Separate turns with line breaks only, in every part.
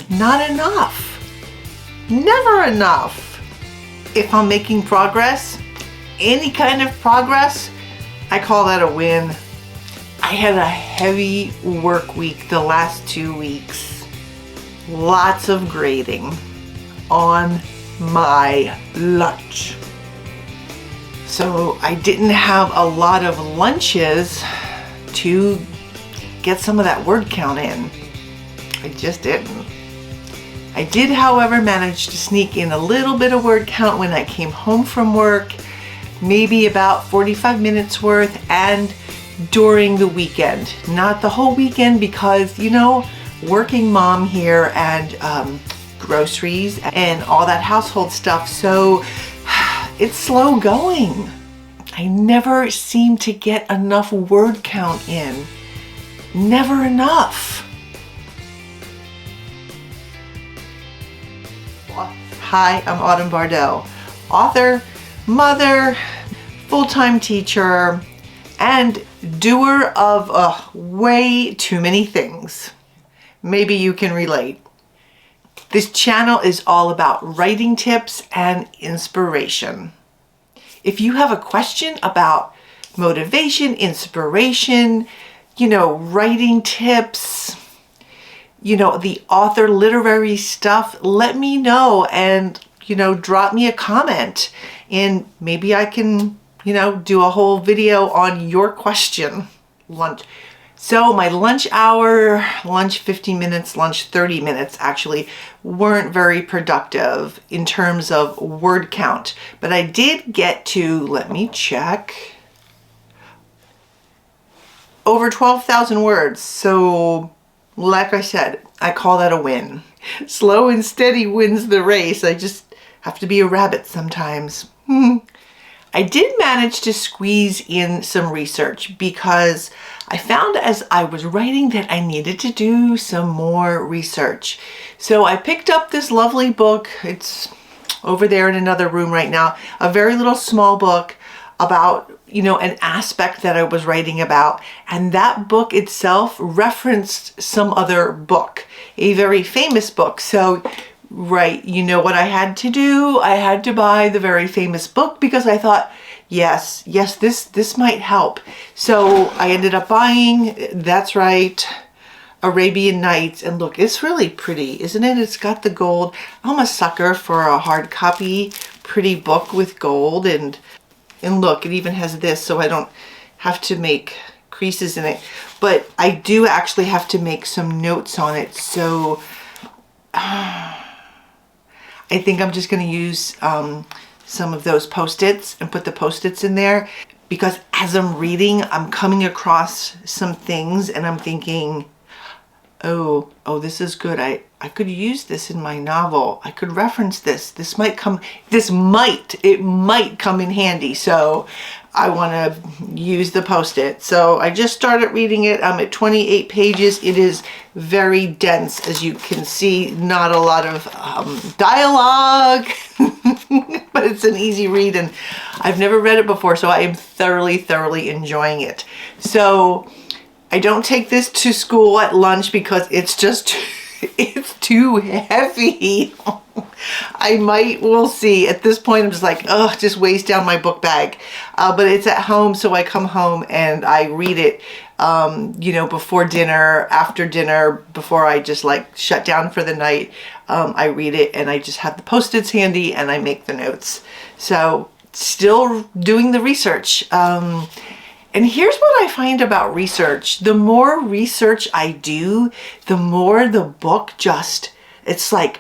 not enough. Never enough. If I'm making progress, any kind of progress, I call that a win. I had a heavy work week the last 2 weeks. Lots of grading on my lunch. So I didn't have a lot of lunches to get some of that word count in. I just didn't. I did, however, manage to sneak in a little bit of word count when I came home from work, maybe about 45 minutes worth, and during the weekend. Not the whole weekend because, you know, working mom here and groceries and all that household stuff, so it's slow going. I never seem to get enough word count in. Never enough. Hi, I'm Autumn Bardell, author, mother, full-time teacher, and doer of way too many things. Maybe you can relate. This channel is all about writing tips and inspiration. If you have a question about motivation, inspiration, writing tips, the author literary stuff, let me know and, drop me a comment and maybe I can, do a whole video on your question. So my lunch hour, lunch 15 minutes, lunch 30 minutes actually weren't very productive in terms of word count, but I did get to, let me check, over 12,000 words. So like I said, I call that a win. Slow and steady wins the race. I just have to be a rabbit sometimes. I did manage to squeeze in some research because I found as I was writing that I needed to do some more research. So I picked up this lovely book. It's over there in another room right now. A very little small book about an aspect that I was writing about, and that book itself referenced some other book, a very famous book. So right, what I had to do? I had to buy the very famous book because I thought, yes, this might help. So I ended up buying, that's right, Arabian Nights, and look, it's really pretty, isn't it? It's got the gold. I'm a sucker for a hard copy, pretty book with gold, and look, it even has this, so I don't have to make creases in it. But I do actually have to make some notes on it. So I think I'm just going to use some of those Post-its and put the Post-its in there. Because as I'm reading, I'm coming across some things and I'm thinking, oh, this is good. I could use this in my novel. I could reference this. It might come in handy. So I want to use the Post-it. So I just started reading it. I'm at 28 pages. It is very dense, as you can see. Not a lot of dialogue, but it's an easy read, and I've never read it before, so I am thoroughly enjoying it. So I don't take this to school at lunch because it's just it's too heavy. we'll see. At this point, I'm just like, just weighs down my book bag. But it's at home, so I come home and I read it, before dinner, after dinner, before I just like shut down for the night. I read it and I just have the Post-its handy and I make the notes. So still doing the research. And here's what I find about research. The more research I do, the more the book it's like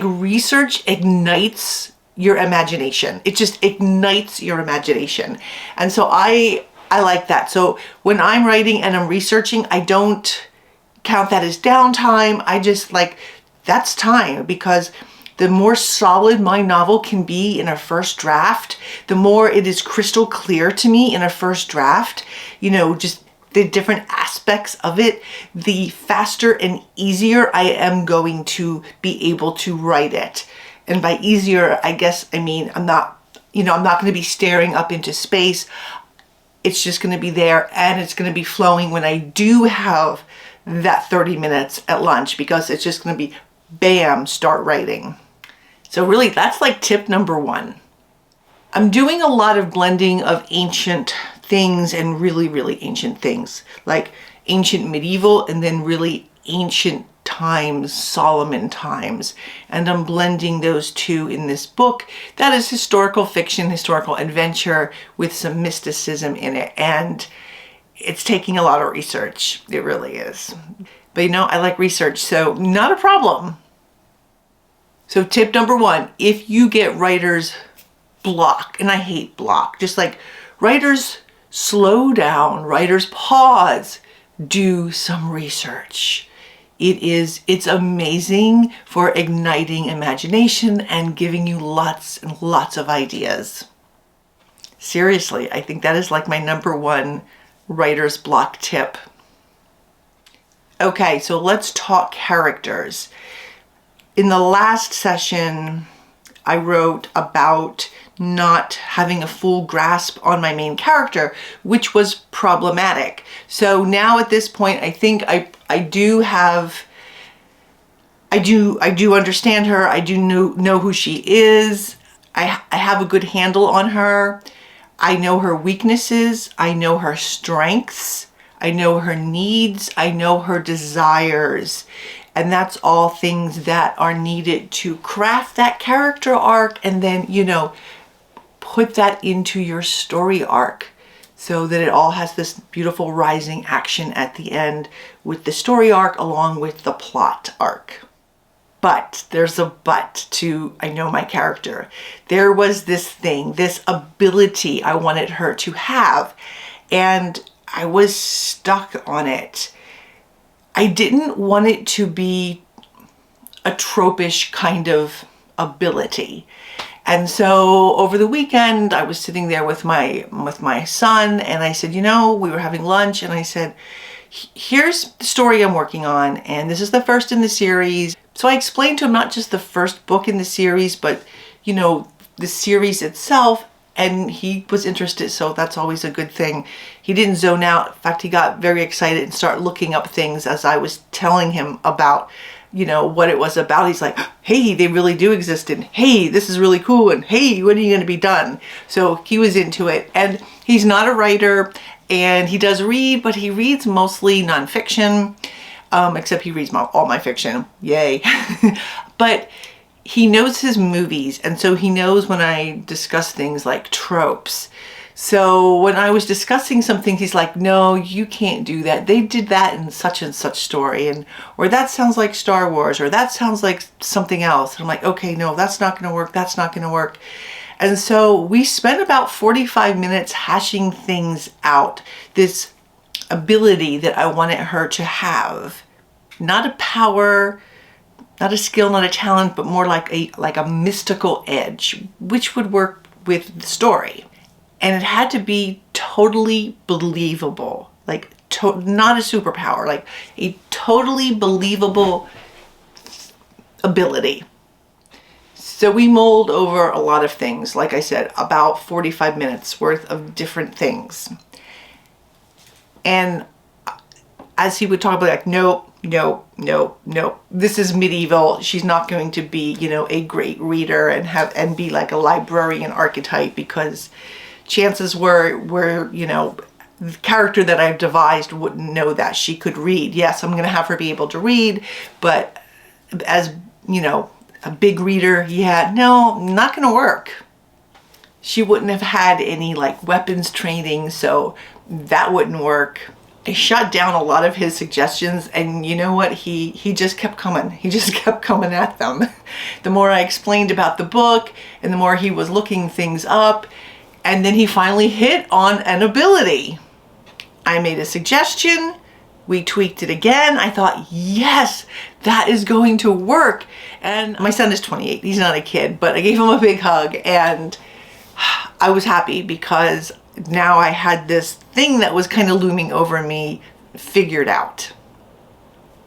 research ignites your imagination. It just ignites your imagination. And so I like that. So when I'm writing and I'm researching, I don't count that as downtime. I just that's time, because the more solid my novel can be in a first draft, the more it is crystal clear to me in a first draft, just the different aspects of it, the faster and easier I am going to be able to write it. And by easier, I guess, I mean, I'm not going to be staring up into space. It's just going to be there and it's going to be flowing when I do have that 30 minutes at lunch, because it's just going to be bam, start writing. So really, that's like tip number one. I'm doing a lot of blending of ancient things and really, really ancient things, like ancient medieval and then really ancient times, Solomon times. And I'm blending those two in this book that is historical fiction, historical adventure with some mysticism in it. And it's taking a lot of research. It really is. But you know, I like research, so not a problem. So tip number one, if you get writer's block, and I hate block, just like writers slow down, writers pause, do some research. It's amazing for igniting imagination and giving you lots and lots of ideas. Seriously, I think that is like my number one writer's block tip. Okay, so let's talk characters. In the last session, I wrote about not having a full grasp on my main character, which was problematic. So now at this point, I think I do understand her. I do know who she is. I have a good handle on her. I know her weaknesses. I know her strengths. I know her needs. I know her desires. And that's all things that are needed to craft that character arc and then, you know, put that into your story arc so that it all has this beautiful rising action at the end with the story arc along with the plot arc. But there's a but to I know my character. There was this thing, this ability I wanted her to have, and I was stuck on it. I didn't want it to be a tropish kind of ability. And so over the weekend, I was sitting there with my son, and I said, you know, we were having lunch, and I said, here's the story I'm working on, and this is the first in the series. So I explained to him not just the first book in the series, but, you know, the series itself, and he was interested, so that's always a good thing. He didn't zone out. In fact, he got very excited and started looking up things as I was telling him about, you know, what it was about. He's like, hey, they really do exist, and hey, this is really cool, and hey, when are you going to be done? So he was into it, and he's not a writer, and he does read, but he reads mostly nonfiction, except he reads all my fiction. Yay. But he knows his movies, and so he knows when I discuss things like tropes. So when I was discussing something, he's like, no, you can't do that. They did that in such and such story, and or that sounds like Star Wars, or that sounds like something else. And I'm like, okay, no, that's not going to work. That's not going to work. And so we spent about 45 minutes hashing things out. This ability that I wanted her to have, not a power, not a skill, not a talent, but more like a mystical edge, which would work with the story. And it had to be totally believable, like not a superpower, like a totally believable ability. So we mulled over a lot of things, like I said, about 45 minutes worth of different things. And as he would talk about, like, nope, this is medieval. She's not going to be, you know, a great reader and be like a librarian archetype, because chances were, you know, the character that I've devised wouldn't know that she could read. Yes, I'm going to have her be able to read, but as, you know, a big reader, yeah, no, not going to work. She wouldn't have had any like weapons training, so that wouldn't work. I shut down a lot of his suggestions, and you know what? He just kept coming. He just kept coming at them. The more I explained about the book, and the more he was looking things up, and then he finally hit on an ability. I made a suggestion. We tweaked it again. I thought, yes, that is going to work. And my son is 28. He's not a kid, but I gave him a big hug, and I was happy because now I had this thing that was kind of looming over me figured out.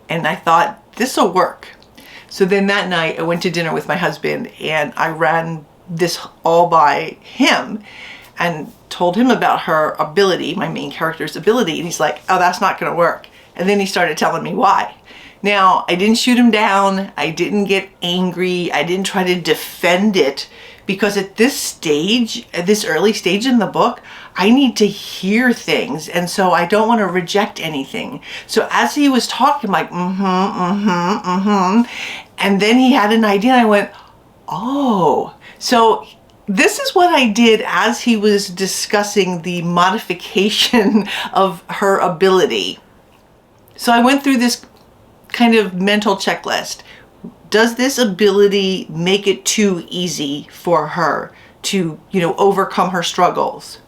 And I thought, this will work. So then that night I went to dinner with my husband, and I ran this all by him and told him about her ability, my main character's ability. And he's like, oh, that's not going to work. And then he started telling me why. Now, I didn't shoot him down. I didn't get angry. I didn't try to defend it, because at this stage, at this early stage in the book, I need to hear things. And so I don't want to reject anything. So as he was talking, I'm like, and then he had an idea and I went, oh. So this is what I did as he was discussing the modification of her ability. So I went through this kind of mental checklist. Does this ability make it too easy for her to, overcome her struggles?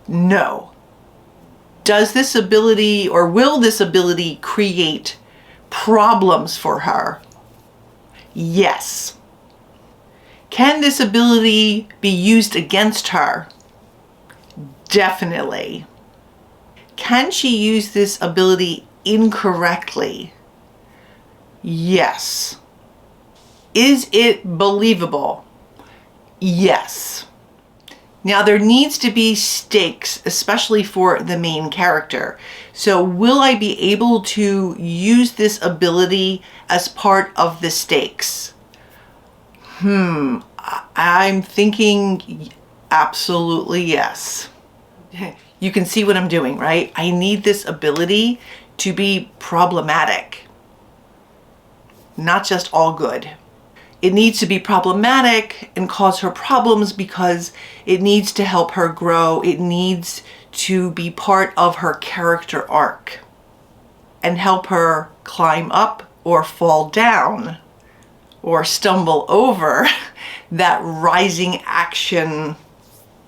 No. Does this ability, or will this ability, create problems for her? Yes. Can this ability be used against her? Definitely. Can she use this ability incorrectly? Yes. Is it believable? Yes. Now there needs to be stakes, especially for the main character. So will I be able to use this ability as part of the stakes? I'm thinking absolutely yes. You can see what I'm doing, right? I need this ability to be problematic, not just all good. It needs to be problematic and cause her problems because it needs to help her grow. It needs to be part of her character arc and help her climb up or fall down or stumble over that rising action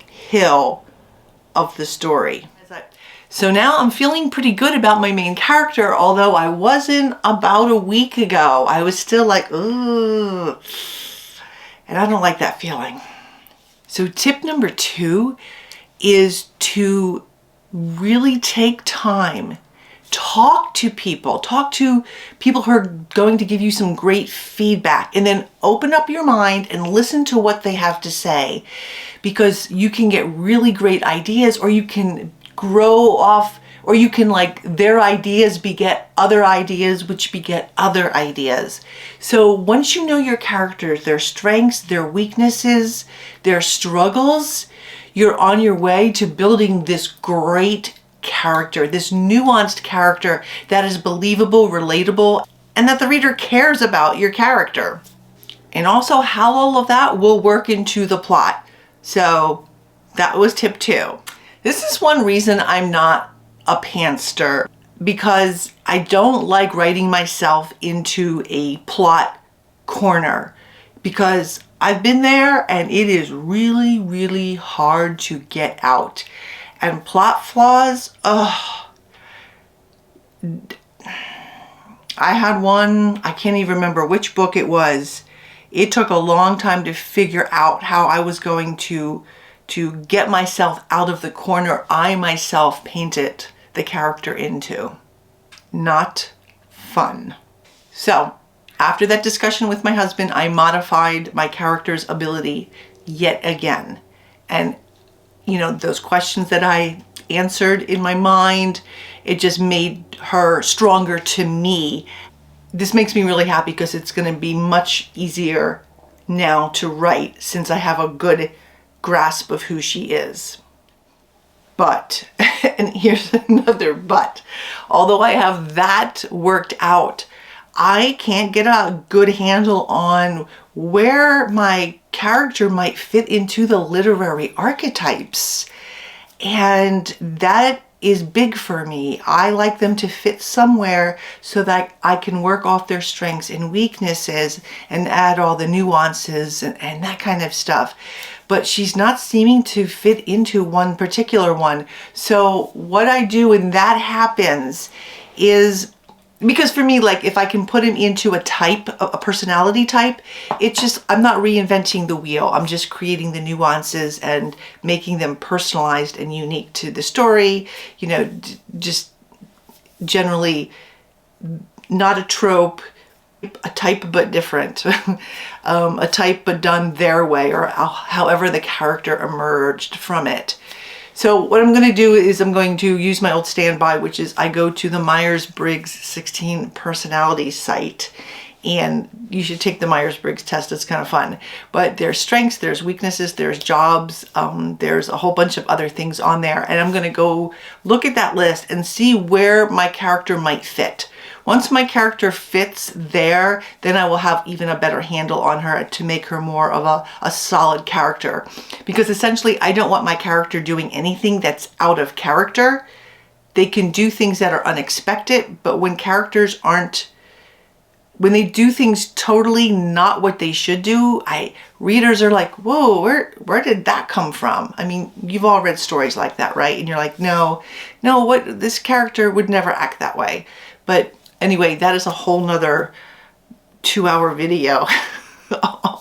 hill of the story. So now I'm feeling pretty good about my main character, although I wasn't about a week ago. I was still like, ooh, and I don't like that feeling. So tip number 2 is to really take time. Talk to people who are going to give you some great feedback, and then open up your mind and listen to what they have to say, because you can get really great ideas, or you can grow off, or you can their ideas beget other ideas, which beget other ideas. So once you know your characters, their strengths, their weaknesses, their struggles, you're on your way to building this great character, this nuanced character that is believable, relatable, and that the reader cares about your character. And also how all of that will work into the plot. So that was tip 2. This is one reason I'm not a pantster, because I don't like writing myself into a plot corner, because I've been there and it is really, really hard to get out. And plot flaws, I had one, I can't even remember which book it was. It took a long time to figure out how I was going to get myself out of the corner I myself painted the character into. Not fun. So after that discussion with my husband, I modified my character's ability yet again. And those questions that I answered in my mind, it just made her stronger to me. This makes me really happy because it's going to be much easier now to write, since I have a good grasp of who she is. But, and here's another but, although I have that worked out, I can't get a good handle on where my character might fit into the literary archetypes. And that is big for me. I like them to fit somewhere so that I can work off their strengths and weaknesses and add all the nuances and that kind of stuff. But she's not seeming to fit into one particular one. So what I do when that happens is, because for me, if I can put him into a type, a personality type, it's just, I'm not reinventing the wheel. I'm just creating the nuances and making them personalized and unique to the story. Just generally not a trope, a type but different, a type but done their way, or however the character emerged from it. So what I'm going to do is I'm going to use my old standby, which is I go to the Myers-Briggs 16 personality site, and you should take the Myers-Briggs test. It's kind of fun. But there's strengths, there's weaknesses, there's jobs, there's a whole bunch of other things on there. And I'm going to go look at that list and see where my character might fit. Once my character fits there, then I will have even a better handle on her to make her more of a solid character. Because essentially, I don't want my character doing anything that's out of character. They can do things that are unexpected, but when characters aren't, when they do things totally not what they should do, readers are like, whoa, where did that come from? I mean, you've all read stories like that, right? And you're like, no, what, this character would never act that way. But anyway, that is a whole nother 2-hour video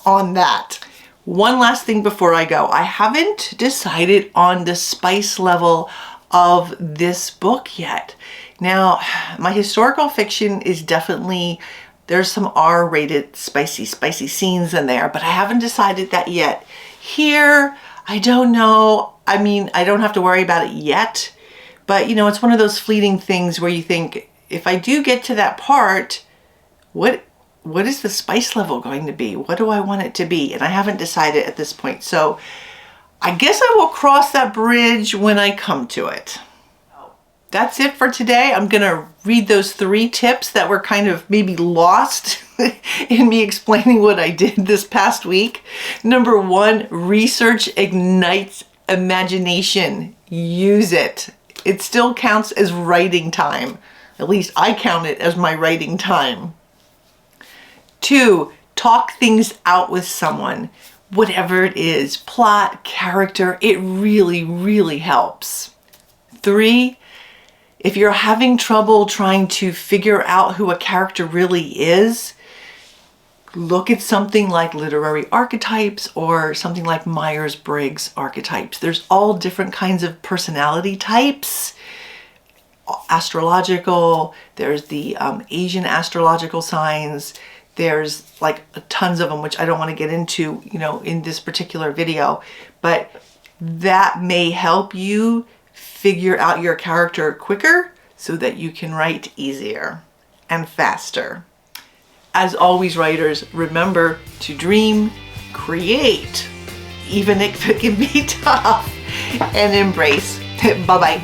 on that. One last thing before I go. I haven't decided on the spice level of this book yet. Now, my historical fiction is definitely, there's some R-rated spicy scenes in there, but I haven't decided that yet. Here, I don't know. I mean, I don't have to worry about it yet, but you know, it's one of those fleeting things where you think, if I do get to that part, what is the spice level going to be? What do I want it to be? And I haven't decided at this point. So I guess I will cross that bridge when I come to it. That's it for today. I'm gonna read those 3 tips that were kind of maybe lost in me explaining what I did this past week. Number 1, research ignites imagination. Use it. It still counts as writing time. At least I count it as my writing time. 2, talk things out with someone. Whatever it is, plot, character, it really, really helps. 3, if you're having trouble trying to figure out who a character really is, look at something like literary archetypes or something like Myers-Briggs archetypes. There's all different kinds of personality types. Astrological, there's the Asian astrological signs, there's like tons of them, which I don't want to get into, you know, in this particular video, but that may help you figure out your character quicker so that you can write easier and faster. As always, writers, remember to dream, create, even if it can be tough, and embrace. Bye-bye.